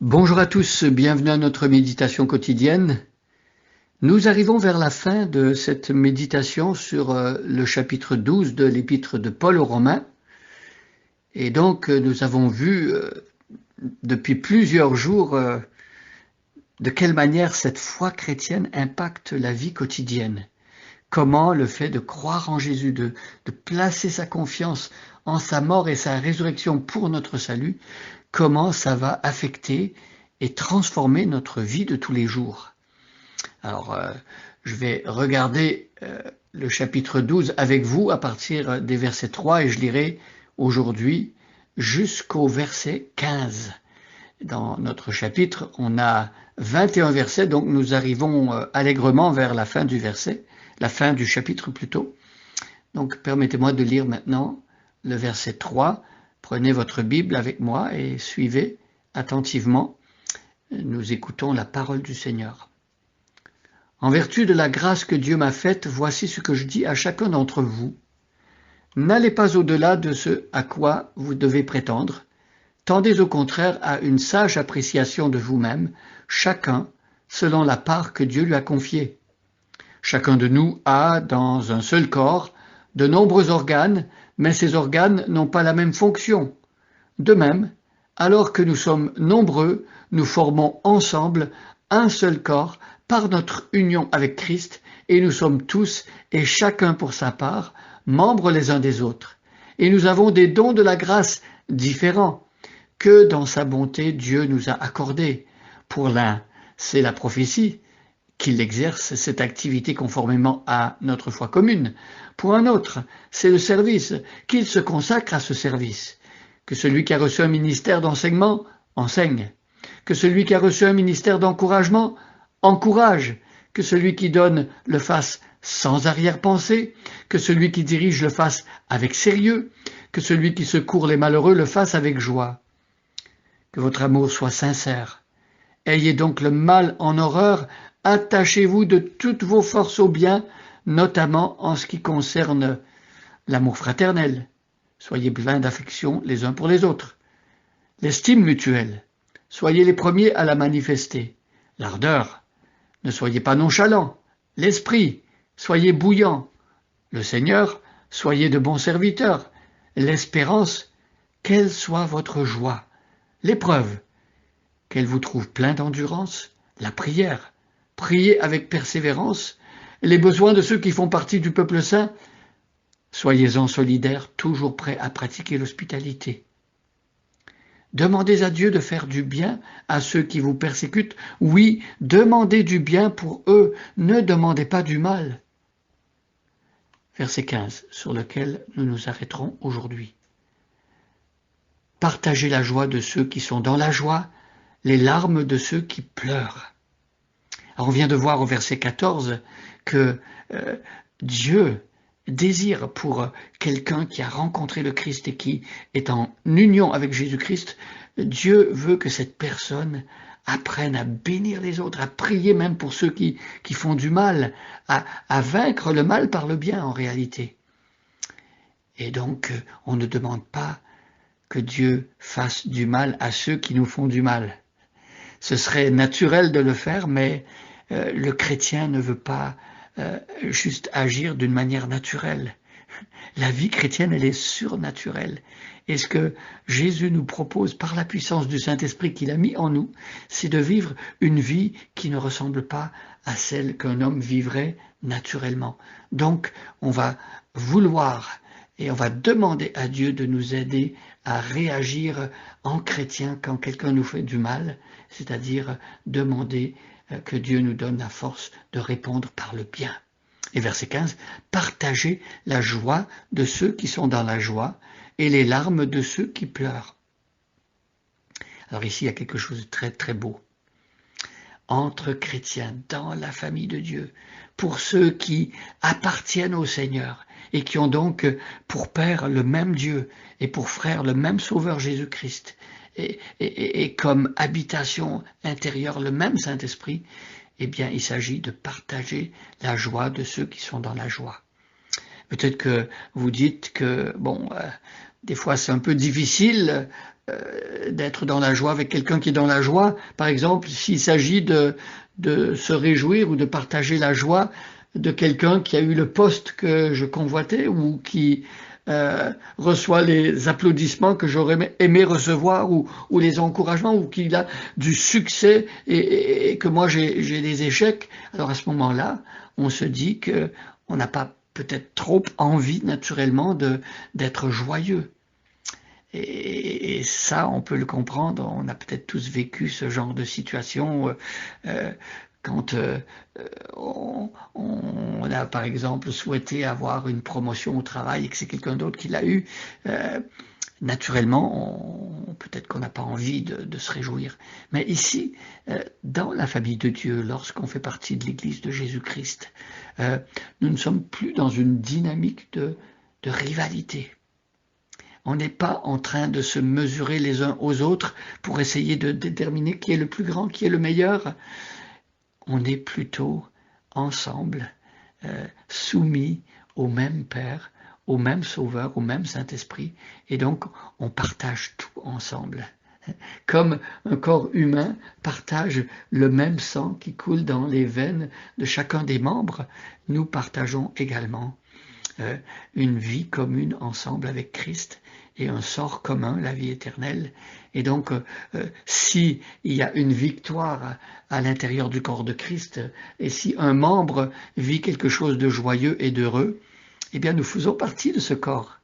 Bonjour à tous, bienvenue à notre méditation quotidienne. Nous arrivons vers la fin de cette méditation sur le chapitre 12 de l'épître de Paul aux Romains. Et donc nous avons vu depuis plusieurs jours de quelle manière cette foi chrétienne impacte la vie quotidienne. Comment le fait de croire en Jésus, de placer sa confiance en sa mort et sa résurrection pour notre salut, comment ça va affecter et transformer notre vie de tous les jours. Alors, je vais regarder le chapitre 12 avec vous à partir des versets 3 et je lirai aujourd'hui jusqu'au verset 15. Dans notre chapitre, on a 21 versets, donc nous arrivons allègrement vers la fin du verset, la fin du chapitre plutôt. Donc permettez-moi de lire maintenant le verset 3. Prenez votre Bible avec moi et suivez attentivement. Nous écoutons la parole du Seigneur. En vertu de la grâce que Dieu m'a faite, voici ce que je dis à chacun d'entre vous. N'allez pas au-delà de ce à quoi vous devez prétendre. Tendez au contraire à une sage appréciation de vous-même, chacun selon la part que Dieu lui a confiée. Chacun de nous a, dans un seul corps, de nombreux organes, mais ces organes n'ont pas la même fonction. De même, alors que nous sommes nombreux, nous formons ensemble un seul corps par notre union avec Christ, et nous sommes tous, et chacun pour sa part, membres les uns des autres. Et nous avons des dons de la grâce différents que dans sa bonté Dieu nous a accordés. Pour l'un, c'est la prophétie, qu'il exerce cette activité conformément à notre foi commune. Pour un autre, c'est le service, qu'il se consacre à ce service. Que celui qui a reçu un ministère d'enseignement enseigne. Que celui qui a reçu un ministère d'encouragement encourage. Que celui qui donne le fasse sans arrière-pensée. Que celui qui dirige le fasse avec sérieux. Que celui qui secourt les malheureux le fasse avec joie. Que votre amour soit sincère. Ayez donc le mal en horreur, attachez-vous de toutes vos forces au bien, notamment en ce qui concerne l'amour fraternel. Soyez pleins d'affection les uns pour les autres. L'estime mutuelle, soyez les premiers à la manifester. L'ardeur, ne soyez pas nonchalants. L'esprit, soyez bouillants. Le Seigneur, soyez de bons serviteurs. L'espérance, quelle soit votre joie. L'épreuve, qu'elle vous trouve plein d'endurance. La prière, priez avec persévérance. Les besoins de ceux qui font partie du peuple saint, soyez-en solidaires, toujours prêts à pratiquer l'hospitalité. Demandez à Dieu de faire du bien à ceux qui vous persécutent. Oui, demandez du bien pour eux, ne demandez pas du mal. Verset 15, sur lequel nous nous arrêterons aujourd'hui. Partagez la joie de ceux qui sont dans la joie, les larmes de ceux qui pleurent. Alors on vient de voir au verset 14 que Dieu désire pour quelqu'un qui a rencontré le Christ et qui est en union avec Jésus-Christ, Dieu veut que cette personne apprenne à bénir les autres, à prier même pour ceux qui font du mal, à vaincre le mal par le bien en réalité. Et donc on ne demande pas que Dieu fasse du mal à ceux qui nous font du mal. Ce serait naturel de le faire, mais le chrétien ne veut pas juste agir d'une manière naturelle. La vie chrétienne, elle est surnaturelle. Et ce que Jésus nous propose par la puissance du Saint-Esprit qu'il a mis en nous, c'est de vivre une vie qui ne ressemble pas à celle qu'un homme vivrait naturellement. Donc, on va vouloir et on va demander à Dieu de nous aider à réagir en chrétien quand quelqu'un nous fait du mal, c'est-à-dire demander que Dieu nous donne la force de répondre par le bien. Et verset 15, partagez la joie de ceux qui sont dans la joie et les larmes de ceux qui pleurent. Alors ici, il y a quelque chose de très très beau. Entre chrétiens, dans la famille de Dieu, pour ceux qui appartiennent au Seigneur et qui ont donc pour Père le même Dieu et pour frère le même Sauveur Jésus-Christ et comme habitation intérieure le même Saint-Esprit, eh bien il s'agit de partager la joie de ceux qui sont dans la joie. Peut-être que vous dites que, bon, des fois c'est un peu difficile d'être dans la joie avec quelqu'un qui est dans la joie. Par exemple, s'il s'agit de se réjouir ou de partager la joie de quelqu'un qui a eu le poste que je convoitais ou qui reçoit les applaudissements que j'aurais aimé recevoir ou les encouragements ou qu'il a du succès et que moi j'ai des échecs. Alors à ce moment-là, on se dit que on n'a pas peut-être trop envie naturellement d'être joyeux. Et ça, on peut le comprendre, on a peut-être tous vécu ce genre de situation quand on a par exemple souhaité avoir une promotion au travail et que c'est quelqu'un d'autre qui l'a eu. Naturellement, peut-être qu'on n'a pas envie de se réjouir. Mais ici, dans la famille de Dieu, lorsqu'on fait partie de l'Église de Jésus-Christ, nous ne sommes plus dans une dynamique de rivalité. On n'est pas en train de se mesurer les uns aux autres pour essayer de déterminer qui est le plus grand, qui est le meilleur. On est plutôt ensemble, soumis au même Père, au même Sauveur, au même Saint-Esprit, et donc on partage tout ensemble. Comme un corps humain partage le même sang qui coule dans les veines de chacun des membres, nous partageons également une vie commune ensemble avec Christ et un sort commun, la vie éternelle. Et donc, si il y a une victoire à l'intérieur du corps de Christ, et si un membre vit quelque chose de joyeux et d'heureux, eh bien, nous faisons partie de ce corps.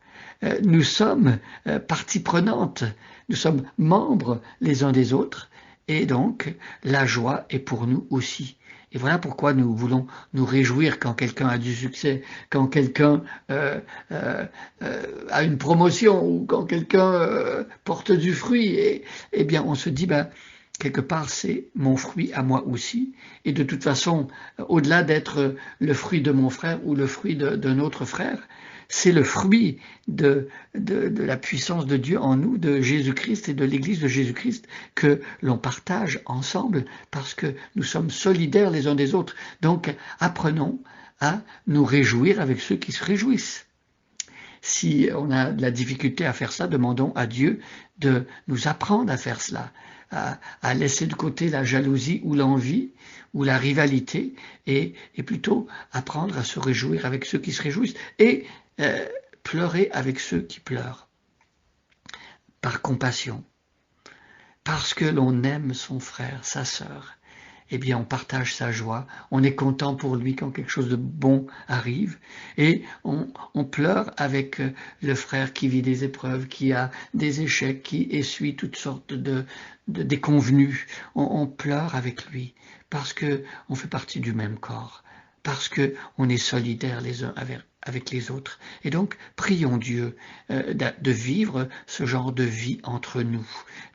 Nous sommes partie prenante, nous sommes membres les uns des autres, et donc la joie est pour nous aussi. Et voilà pourquoi nous voulons nous réjouir quand quelqu'un a du succès, quand quelqu'un a une promotion ou quand quelqu'un porte du fruit. Et, eh bien, on se dit, ben, quelque part, c'est mon fruit à moi aussi. Et de toute façon, au-delà d'être le fruit de mon frère ou le fruit d'un autre frère, c'est le fruit de la puissance de Dieu en nous, de Jésus-Christ et de l'Église de Jésus-Christ que l'on partage ensemble parce que nous sommes solidaires les uns des autres. Donc apprenons à nous réjouir avec ceux qui se réjouissent. Si on a de la difficulté à faire ça, demandons à Dieu de nous apprendre à faire cela, à laisser de côté la jalousie ou l'envie ou la rivalité et plutôt apprendre à se réjouir avec ceux qui se réjouissent et pleurer avec ceux qui pleurent, par compassion, parce que l'on aime son frère, sa sœur. Eh bien, on partage sa joie, on est content pour lui quand quelque chose de bon arrive, et on pleure avec le frère qui vit des épreuves, qui a des échecs, qui essuie toutes sortes de déconvenues. On pleure avec lui, parce qu'on fait partie du même corps, parce qu'on est solidaires les uns avec les autres. Et donc, prions Dieu de vivre ce genre de vie entre nous,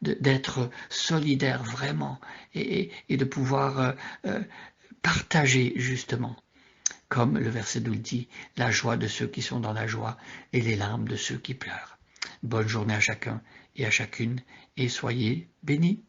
d'être solidaires vraiment et de pouvoir partager justement, comme le verset nous le dit, la joie de ceux qui sont dans la joie et les larmes de ceux qui pleurent. Bonne journée à chacun et à chacune et soyez bénis.